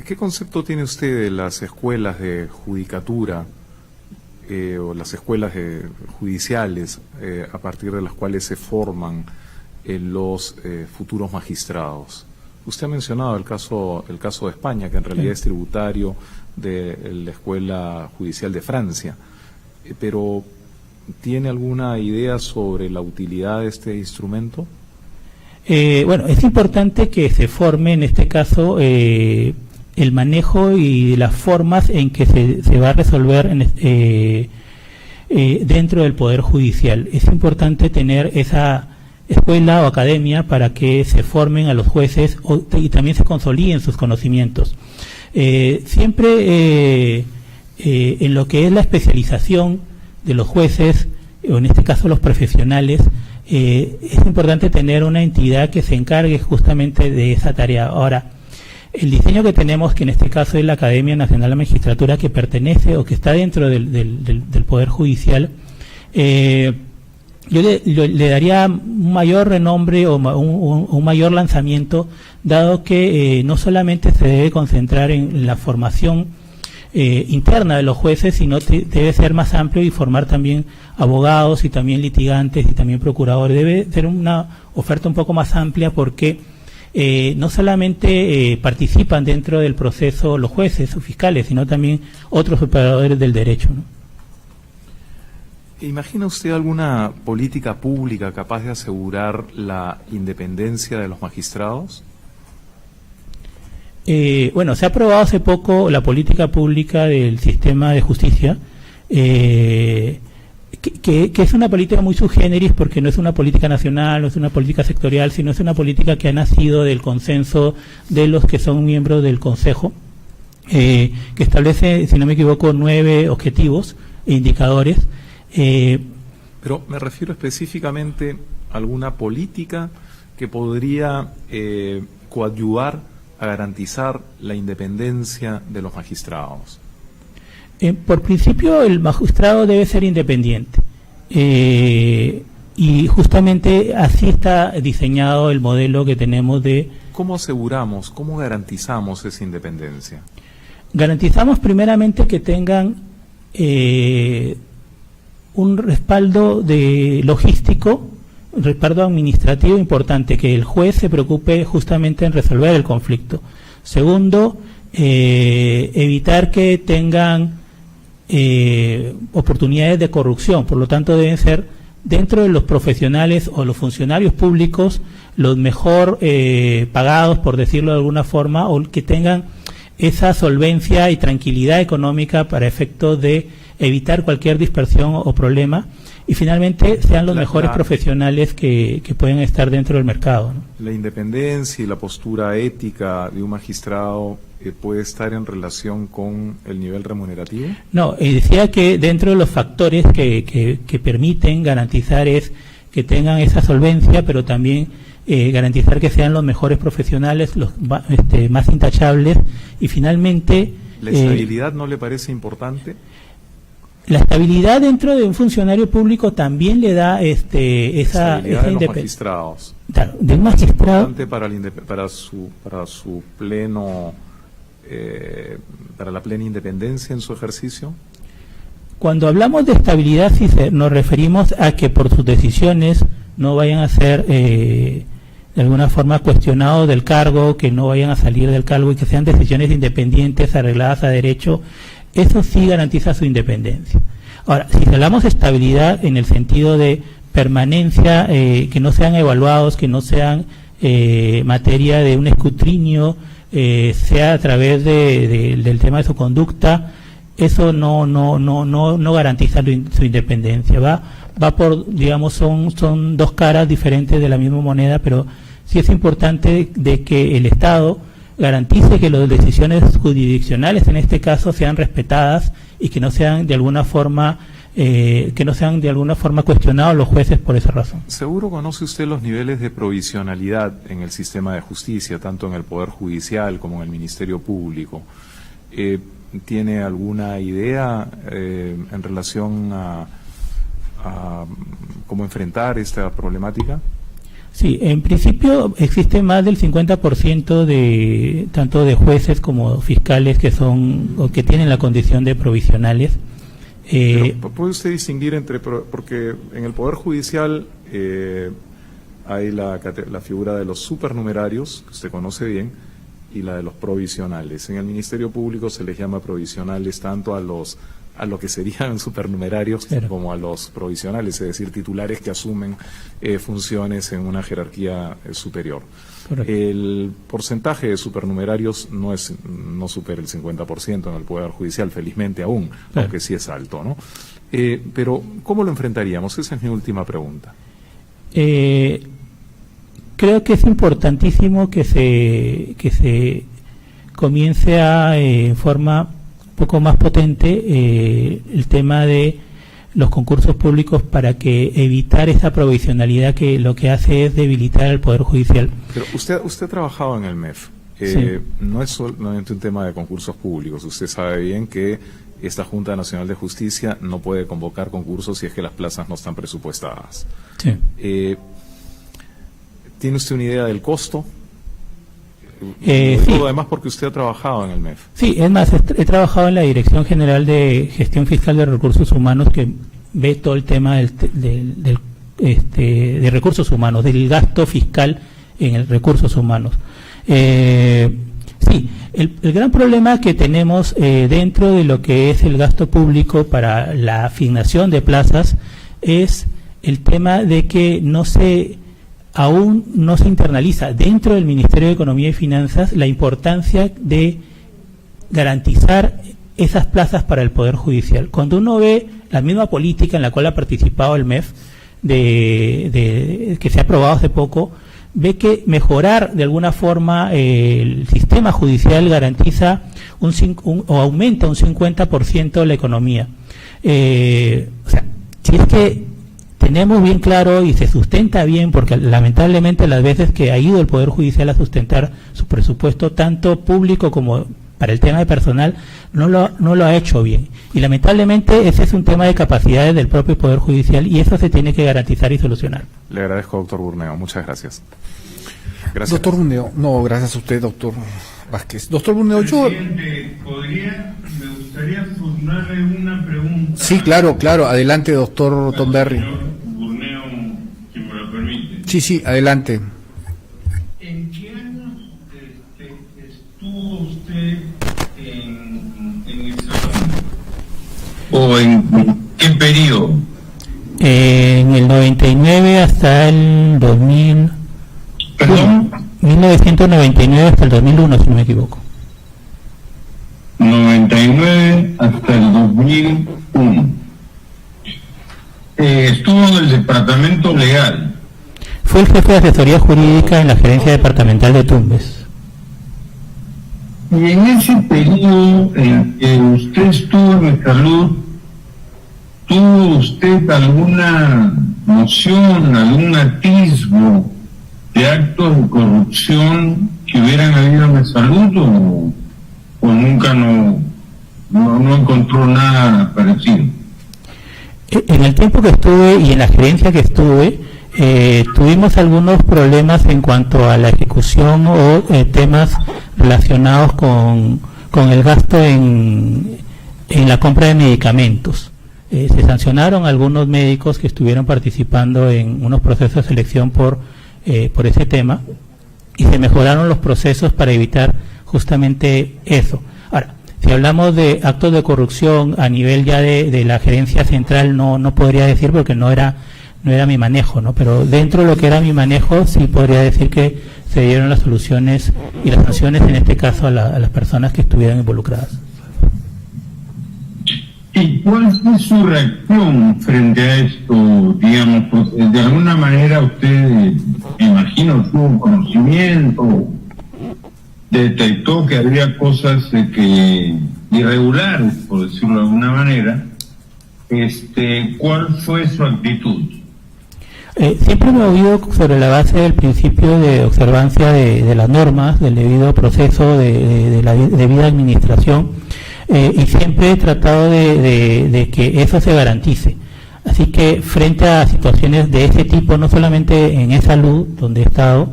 ¿Qué concepto tiene usted de las escuelas de judicatura o las escuelas judiciales a partir de las cuales se forman los futuros magistrados? Usted ha mencionado el caso de España, que en realidad es tributario de la Escuela Judicial de Francia, pero ¿tiene alguna idea sobre la utilidad de este instrumento? Bueno, es importante que se forme en este caso el manejo y las formas en que se va a resolver dentro del Poder Judicial. Es importante tener esa escuela o academia para que se formen a los jueces y también se consoliden sus conocimientos. Siempre en lo que es la especialización de los jueces, o en este caso los profesionales, es importante tener una entidad que se encargue justamente de esa tarea. Ahora, el diseño que tenemos, que en este caso es la Academia Nacional de Magistratura, que pertenece o que está dentro del Poder Judicial, yo le daría un mayor renombre o un mayor lanzamiento, dado que no solamente se debe concentrar en la formación interna de los jueces, sino debe ser más amplio y formar también abogados y también litigantes y también procuradores. Debe ser una oferta un poco más amplia, porque no solamente participan dentro del proceso los jueces o fiscales, sino también otros operadores del derecho, ¿no? ¿Imagina usted alguna política pública capaz de asegurar la independencia de los magistrados? Bueno, se ha aprobado hace poco la política pública del sistema de justicia, que es una política muy sui generis, porque no es una política nacional, no es una política sectorial, sino es una política que ha nacido del consenso de los que son miembros del Consejo, que establece, si no me equivoco, 9 objetivos e indicadores. Pero me refiero específicamente a alguna política que podría coadyuvar a garantizar la independencia de los magistrados. Por principio, el magistrado debe ser independiente. Y justamente así está diseñado el modelo que tenemos de... ¿Cómo aseguramos, cómo garantizamos esa independencia? Garantizamos primeramente que tengan un respaldo logístico, un respaldo administrativo importante, que el juez se preocupe justamente en resolver el conflicto. Segundo, evitar que tengan oportunidades de corrupción, por lo tanto deben ser dentro de los profesionales o los funcionarios públicos los mejor pagados, por decirlo de alguna forma, o que tengan esa solvencia y tranquilidad económica para efectos de evitar cualquier dispersión o problema, y finalmente sean los mejores profesionales que pueden estar dentro del mercado, ¿no? La independencia y la postura ética de un magistrado puede estar en relación con el nivel remunerativo. No, decía que dentro de los factores que permiten garantizar es que tengan esa solvencia, pero también garantizar que sean los mejores profesionales, los más intachables, y finalmente... ¿La estabilidad no le parece importante? La estabilidad dentro de un funcionario público también le da esa de los independencia. magistrados. Claro, de un magistrado. ¿Es importante para su pleno, para la plena independencia en su ejercicio? Cuando hablamos de estabilidad, sí nos referimos a que por sus decisiones no vayan a ser de alguna forma cuestionados del cargo, que no vayan a salir del cargo y que sean decisiones independientes, arregladas a derecho. Eso sí garantiza su independencia. Ahora, si hablamos de estabilidad en el sentido de permanencia, que no sean evaluados, que no sean materia de un escrutinio, sea a través del tema de su conducta, eso no garantiza su independencia. Va por, digamos, son dos caras diferentes de la misma moneda, pero sí es importante de que el Estado garantice que las decisiones jurisdiccionales en este caso sean respetadas y que no sean de alguna forma cuestionados los jueces por esa razón. Seguro conoce usted los niveles de provisionalidad en el sistema de justicia, tanto en el Poder Judicial como en el Ministerio Público. ¿Tiene alguna idea en relación a cómo enfrentar esta problemática? Sí, en principio existe más del 50% tanto de jueces como fiscales que son o que tienen la condición de provisionales. ¿Puede usted distinguir porque en el Poder Judicial hay la figura de los supernumerarios, que usted conoce bien, y la de los provisionales? En el Ministerio Público se les llama provisionales tanto a lo que serían supernumerarios, claro, como a los provisionales, es decir, titulares que asumen funciones en una jerarquía superior. Correcto. El porcentaje de supernumerarios no supera el 50% en el Poder Judicial, felizmente aún, claro, aunque sí es alto, ¿no? Pero, ¿cómo lo enfrentaríamos? Esa es mi última pregunta. Creo que es importantísimo que se comience en forma poco más potente el tema de los concursos públicos para que evitar esa provisionalidad que lo que hace es debilitar al Poder Judicial. Pero usted ha trabajado en el MEF. Sí. No es solamente un tema de concursos públicos. Usted sabe bien que esta Junta Nacional de Justicia no puede convocar concursos si es que las plazas no están presupuestadas. Sí. ¿Tiene usted una idea del costo? Sí. Además porque usted ha trabajado en el MEF. Sí, es más, he trabajado en la Dirección General de Gestión Fiscal de Recursos Humanos, que ve todo el tema de recursos humanos, del gasto fiscal en el recursos humanos. Sí, el gran problema que tenemos dentro de lo que es el gasto público para la asignación de plazas es el tema de que aún no se internaliza dentro del Ministerio de Economía y Finanzas la importancia de garantizar esas plazas para el Poder Judicial. Cuando uno ve la misma política en la cual ha participado el MEF, que se ha aprobado hace poco, ve que mejorar de alguna forma el sistema judicial garantiza o aumenta un 50% la economía. O sea, si es que tenemos bien claro y se sustenta bien, porque lamentablemente las veces que ha ido el Poder Judicial a sustentar su presupuesto, tanto público como para el tema de personal no lo ha hecho bien. Y lamentablemente ese es un tema de capacidades del propio Poder Judicial y eso se tiene que garantizar y solucionar. Le agradezco, doctor Burneo. Muchas gracias. Gracias. Doctor Burneo, no, gracias a usted, doctor Vázquez. Doctor Burneo, Presidente, me gustaría formularle una pregunta. Sí, claro, adelante, doctor Tomberry. Señor Burneo, si me lo permite. Sí, adelante. ¿En qué años estuvo usted en el salón? ¿O en qué periodo? En el 99 hasta el 2000. ¿Perdón? 1999 hasta el 2001, si no me equivoco. 99 hasta el 2001. Estuvo en el departamento legal. Fue el jefe de asesoría jurídica en la gerencia departamental de Tumbes. Y en ese periodo en que usted estuvo en salud, ¿tuvo usted alguna noción, algún atisbo de actos de corrupción que hubieran habido en salud o nunca no encontró nada parecido? En el tiempo que estuve y en la gerencia que estuve, tuvimos algunos problemas en cuanto a la ejecución o temas relacionados con el gasto en la compra de medicamentos. Se sancionaron algunos médicos que estuvieron participando en unos procesos de selección por ese tema y se mejoraron los procesos para evitar justamente eso. Ahora, si hablamos de actos de corrupción a nivel ya de la gerencia central, no podría decir porque no era mi manejo, ¿no? Pero dentro de lo que era mi manejo sí podría decir que se dieron las soluciones y las sanciones en este caso a las personas que estuvieran involucradas. ¿Y cuál fue su reacción frente a esto? Digamos, pues, de alguna manera usted, me imagino, tuvo conocimiento, detectó que había cosas irregulares, por decirlo de alguna manera. ¿Cuál fue su actitud? Siempre me he movido sobre la base del principio de observancia de las normas, del debido proceso, de la debida administración. Y siempre he tratado de que eso se garantice. Así que frente a situaciones de ese tipo, no solamente en salud, donde he estado,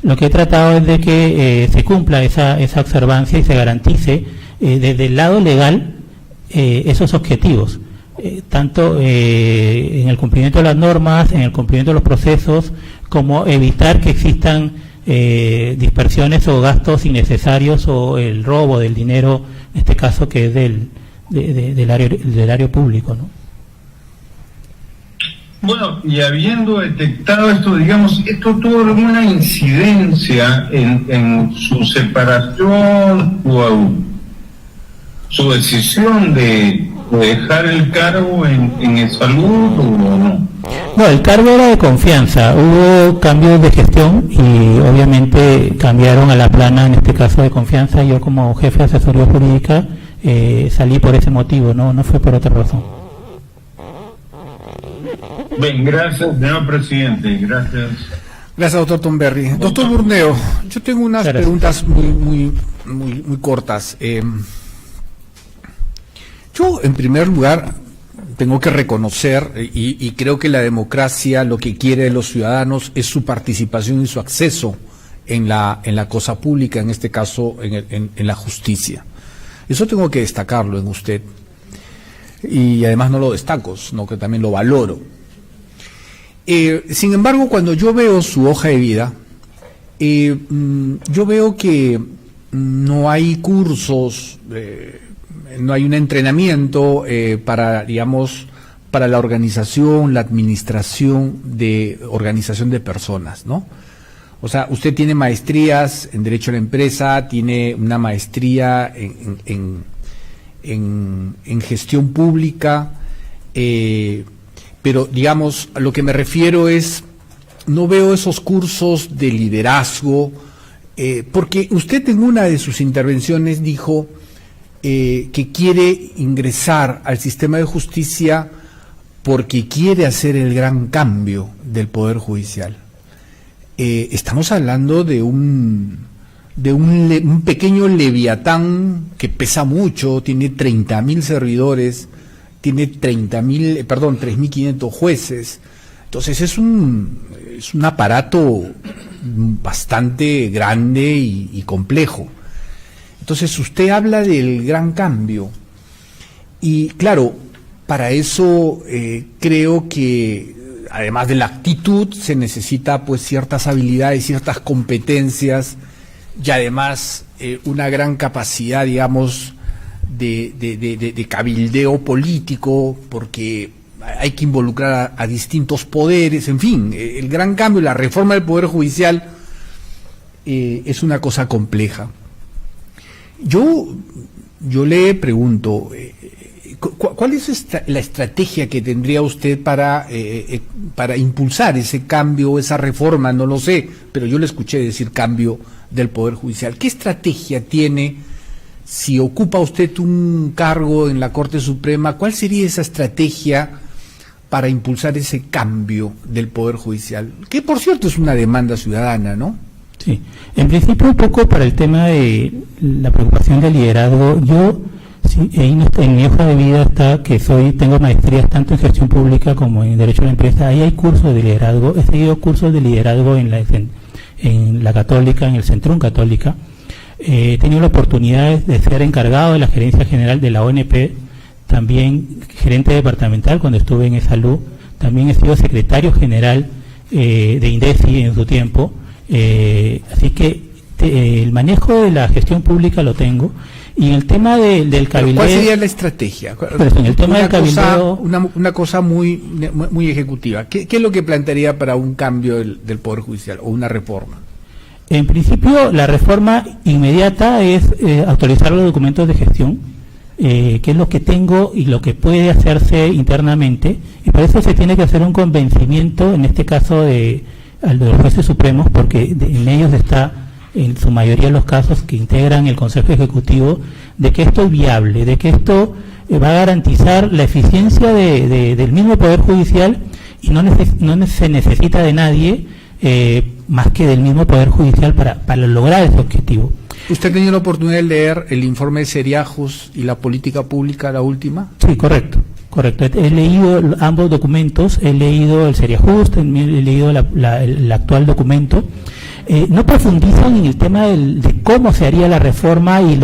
lo que he tratado es de que se cumpla esa observancia y se garantice desde el lado legal esos objetivos, tanto en el cumplimiento de las normas, en el cumplimiento de los procesos, como evitar que existan dispersiones o gastos innecesarios o el robo del dinero, en este caso que es del erario público, ¿no? Bueno, y habiendo detectado esto, digamos, ¿esto tuvo alguna incidencia en su separación o su decisión de dejar el cargo en el salud o no? No, el cargo era de confianza. Hubo cambios de gestión y obviamente cambiaron a la plana, en este caso de confianza. Yo como jefe de asesoría jurídica salí por ese motivo, no fue por otra razón. Bien, gracias, señor presidente, gracias. Gracias, doctor Tomberry. Doctor Burneo, yo tengo unas preguntas muy cortas. Yo, en primer lugar, tengo que reconocer, y creo que la democracia lo que quiere de los ciudadanos es su participación y su acceso en la cosa pública, en este caso en la justicia. Eso tengo que destacarlo en usted. Y además no lo destaco, sino que también lo valoro. Sin embargo, cuando yo veo su hoja de vida, yo veo que no hay cursos, no hay un entrenamiento para la organización, la administración de organización de personas, ¿no? O sea, usted tiene maestrías en Derecho a la Empresa, tiene una maestría en gestión pública, pero digamos, a lo que me refiero es, no veo esos cursos de liderazgo, porque usted en una de sus intervenciones dijo que quiere ingresar al sistema de justicia porque quiere hacer el gran cambio del Poder Judicial. Estamos hablando de un de un pequeño leviatán que pesa mucho, tiene 30.000 servidores, tiene 3.500 jueces. Entonces es un aparato bastante grande y complejo. Entonces usted habla del gran cambio y claro, para eso creo que además de la actitud se necesita pues ciertas habilidades, ciertas competencias y además una gran capacidad, digamos, de cabildeo político, porque hay que involucrar a distintos poderes, en fin, el gran cambio, la reforma del Poder Judicial es una cosa compleja. Yo le pregunto, ¿cuál es la estrategia que tendría usted para impulsar ese cambio, esa reforma? No lo sé, pero yo le escuché decir cambio del Poder Judicial. ¿Qué estrategia tiene si ocupa usted un cargo en la Corte Suprema? ¿Cuál sería esa estrategia para impulsar ese cambio del Poder Judicial? Que, por cierto, es una demanda ciudadana, ¿no? Sí, en principio un poco para el tema de la preocupación del liderazgo. Yo, sí, en mi hoja de vida está que tengo maestrías tanto en gestión pública como en derecho a la empresa. Ahí hay cursos de liderazgo. He seguido cursos de liderazgo en la Católica, en el Centrum Católica. He tenido la oportunidad de ser encargado de la gerencia general de la ONP, también gerente departamental cuando estuve en salud. También he sido secretario general de INDECI en su tiempo. Así que el manejo de la gestión pública lo tengo. Y en el tema del cabildeo... ¿Cuál sería la estrategia? Pues en el tema del cabildeo... Una cosa muy ejecutiva. ¿Qué es lo que plantearía para un cambio del Poder Judicial o una reforma? En principio, la reforma inmediata es actualizar los documentos de gestión, que es lo que tengo y lo que puede hacerse internamente. Y por eso se tiene que hacer un convencimiento, en este caso de los jueces supremos, porque en ellos está, en su mayoría de los casos que integran el Consejo Ejecutivo, de que esto es viable, de que esto va a garantizar la eficiencia del mismo Poder Judicial y no se necesita de nadie más que del mismo Poder Judicial para lograr ese objetivo. ¿Usted ha tenido la oportunidad de leer el informe de Seriajos y la política pública, la última? Sí, correcto. He leído ambos documentos, he leído el Seriajus, he leído el actual documento. No profundizan en el tema de cómo se haría la reforma y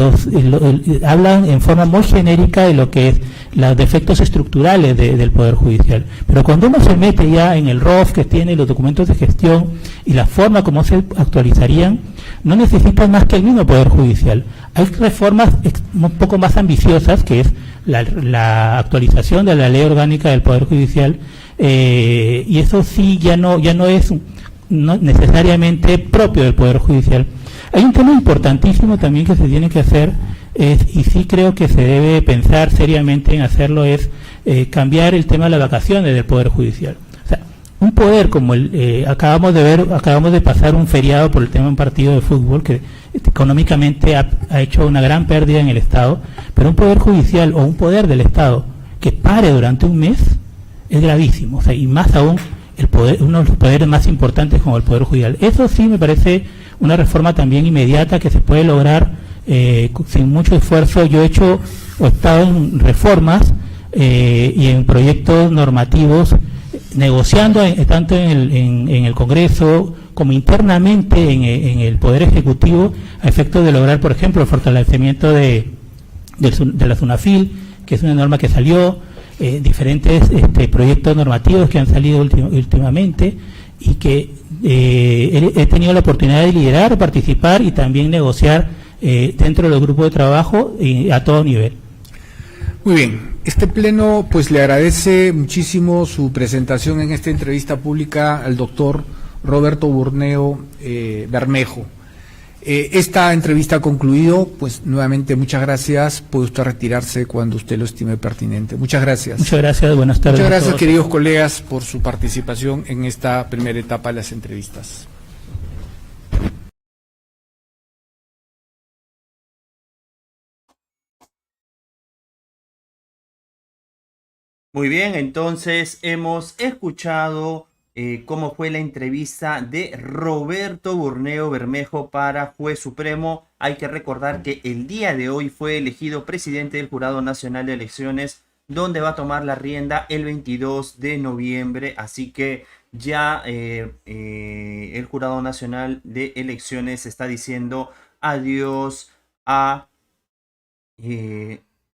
hablan en forma muy genérica de lo que es los defectos estructurales del Poder Judicial. Pero cuando uno se mete ya en el ROF que tiene los documentos de gestión y la forma como se actualizarían, no necesitan más que el mismo Poder Judicial. Hay reformas un poco más ambiciosas, que es la actualización de la ley orgánica del Poder Judicial, y eso sí ya no es no necesariamente propio del Poder Judicial. Hay un tema importantísimo también que se tiene que hacer, y sí creo que se debe pensar seriamente en hacerlo, es cambiar el tema de las vacaciones del Poder Judicial. O sea, un poder como acabamos de pasar un feriado por el tema de un partido de fútbol que económicamente ha hecho una gran pérdida en el Estado, pero un Poder Judicial o un poder del Estado que pare durante un mes es gravísimo, o sea, y más aún uno de los poderes más importantes como el Poder Judicial. Eso sí me parece una reforma también inmediata que se puede lograr sin mucho esfuerzo. Yo he estado en reformas y en proyectos normativos negociando tanto en el Congreso como internamente en el Poder Ejecutivo a efecto de lograr, por ejemplo, el fortalecimiento de la SUNAFIL, que es una norma que salió, diferentes proyectos normativos que han salido últimamente y que he tenido la oportunidad de liderar, participar y también negociar dentro de los grupos de trabajo a todo nivel. Muy bien, este pleno pues le agradece muchísimo su presentación en esta entrevista pública al doctor Roberto Burneo Bermejo. Esta entrevista ha concluido, pues nuevamente muchas gracias, puede usted retirarse cuando usted lo estime pertinente. Muchas gracias. Muchas gracias, buenas tardes. Muchas gracias, queridos colegas, por su participación en esta primera etapa de las entrevistas. Muy bien, entonces hemos escuchado cómo fue la entrevista de Roberto Burneo Bermejo para juez supremo. Hay que recordar que el día de hoy fue elegido presidente del Jurado Nacional de Elecciones, donde va a tomar la rienda el 22 de noviembre. Así que ya el Jurado Nacional de Elecciones está diciendo adiós a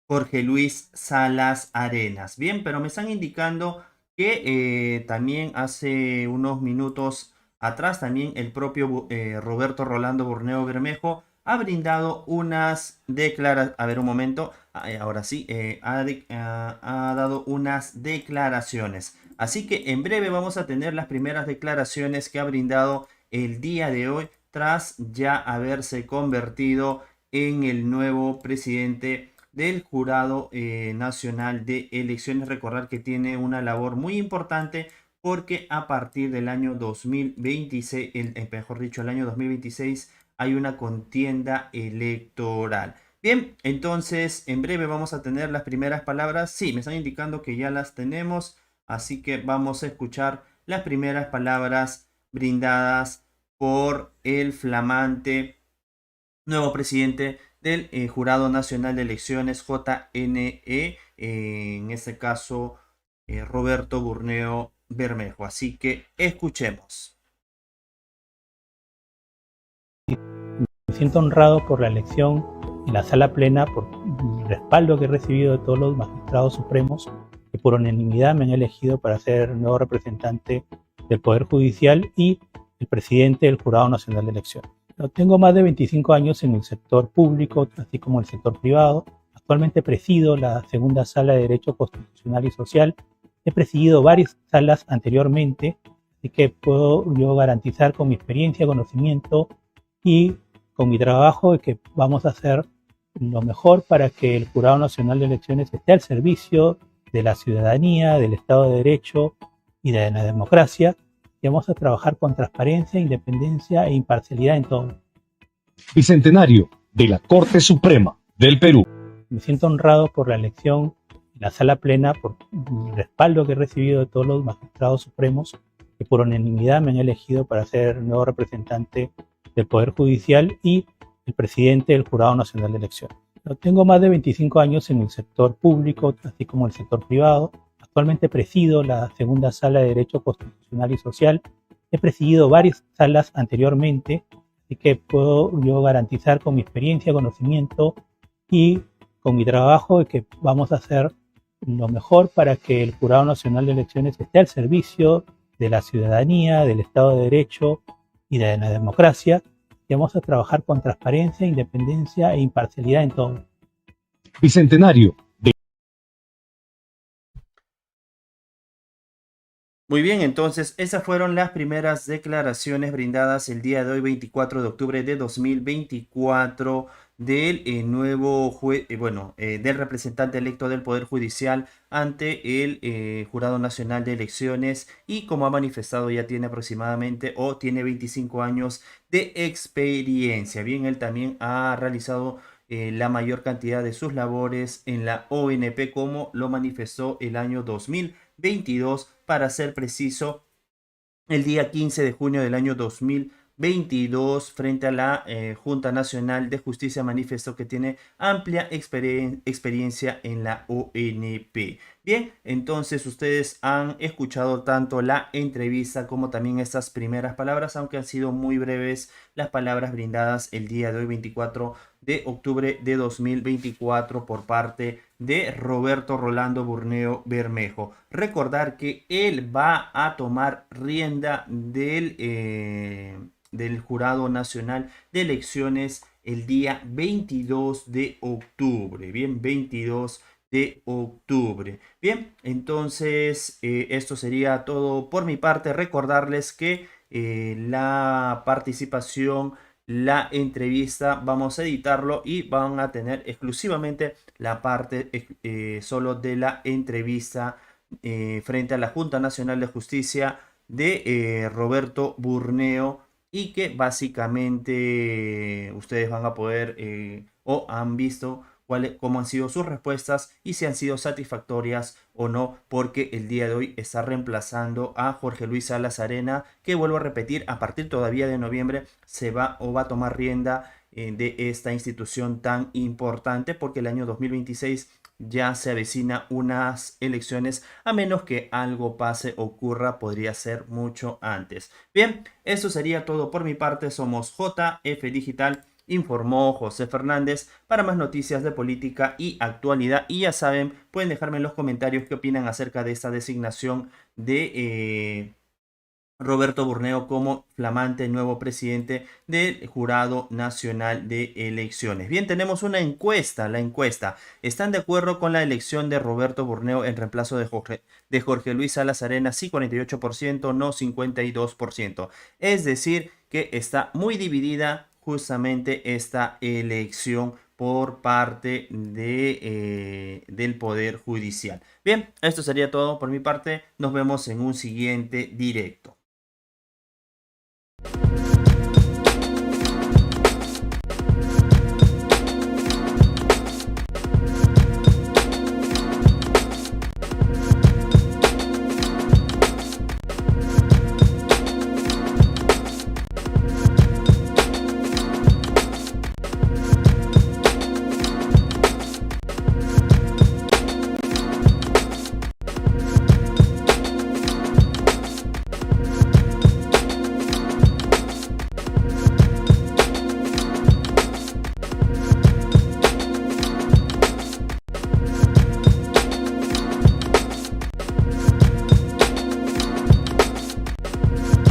Jorge Luis Salas Arenas. Bien, pero me están indicando que también hace unos minutos atrás también el propio Roberto Rolando Burneo Bermejo ha brindado unas declaraciones. A ver un momento, ahora sí, ha dado unas declaraciones. Así que en breve vamos a tener las primeras declaraciones que ha brindado el día de hoy, tras ya haberse convertido en el nuevo presidente del Jurado Nacional de Elecciones. Recordar que tiene una labor muy importante, porque a partir del año 2026, mejor dicho, el año 2026, hay una contienda electoral. Bien, entonces en breve vamos a tener las primeras palabras. Sí, me están indicando que ya las tenemos, así que vamos a escuchar las primeras palabras brindadas por el flamante nuevo presidente del Jurado Nacional de Elecciones, JNE, en este caso Roberto Burneo Bermejo. Así que escuchemos. Me siento honrado por la elección en la sala plena, por el respaldo que he recibido de todos los magistrados supremos que por unanimidad me han elegido para ser nuevo representante del Poder Judicial y el presidente del Jurado Nacional de Elecciones. Tengo más de 25 años en el sector público, así como en el sector privado. Actualmente presido la segunda sala de Derecho Constitucional y Social. He presidido varias salas anteriormente, así que puedo yo garantizar con mi experiencia, conocimiento y con mi trabajo que vamos a hacer lo mejor para que el Jurado Nacional de Elecciones esté al servicio de la ciudadanía, del Estado de Derecho y de la democracia. Y vamos a trabajar con transparencia, independencia e imparcialidad en todo. Bicentenario de la Corte Suprema del Perú. Me siento honrado por la elección en la sala plena, por el respaldo que he recibido de todos los magistrados supremos que por unanimidad me han elegido para ser nuevo representante del Poder Judicial y el presidente del Jurado Nacional de Elecciones. Tengo más de 25 años en el sector público, así como en el sector privado. Actualmente presido la segunda sala de Derecho Constitucional y Social. He presidido varias salas anteriormente, así que puedo yo garantizar con mi experiencia, conocimiento y con mi trabajo que vamos a hacer lo mejor para que el Jurado Nacional de Elecciones esté al servicio de la ciudadanía, del Estado de Derecho y de la democracia. Y vamos a trabajar con transparencia, independencia e imparcialidad en todo. Bicentenario. Muy bien, entonces esas fueron las primeras declaraciones brindadas el día de hoy, 24 de octubre de 2024, del nuevo del representante electo del Poder Judicial ante el Jurado Nacional de Elecciones, y como ha manifestado ya tiene aproximadamente tiene 25 años de experiencia. Bien, él también ha realizado la mayor cantidad de sus labores en la ONP, como lo manifestó el año 2022, para ser preciso, el día 15 de junio del año 2022, frente a la Junta Nacional de Justicia, manifestó que tiene amplia experiencia en la ONP. Bien, entonces ustedes han escuchado tanto la entrevista como también estas primeras palabras, aunque han sido muy breves las palabras brindadas el día de hoy, 24 de octubre de 2024, por parte de Roberto Rolando Burneo Bermejo. Recordar que él va a tomar rienda del Jurado Nacional de Elecciones el día 22 de octubre. Bien, 22 de octubre. Bien, entonces esto sería todo por mi parte. Recordarles que la participación, la entrevista, vamos a editarlo y van a tener exclusivamente la parte solo de la entrevista frente a la Junta Nacional de Justicia de Roberto Burneo, y que básicamente ustedes van a poder o han visto cómo han sido sus respuestas y si han sido satisfactorias o no, porque el día de hoy está reemplazando a Jorge Luis Salas Arena, que vuelvo a repetir, a partir todavía de noviembre va a tomar rienda de esta institución tan importante, porque el año 2026 ya se avecina unas elecciones, a menos que algo pase, ocurra, podría ser mucho antes. Bien, eso sería todo por mi parte. Somos JF Digital, informó José Fernández. Para más noticias de política y actualidad, y ya saben, pueden dejarme en los comentarios qué opinan acerca de esta designación de Roberto Burneo como flamante nuevo presidente del Jurado Nacional de Elecciones. Bien, tenemos una encuesta. La encuesta: ¿están de acuerdo con la elección de Roberto Burneo en reemplazo de Jorge Luis Salas Arena? Sí, 48%, no 52%. Es decir, que está muy dividida justamente esta elección por parte del Poder Judicial. Bien, esto sería todo por mi parte. Nos vemos en un siguiente directo.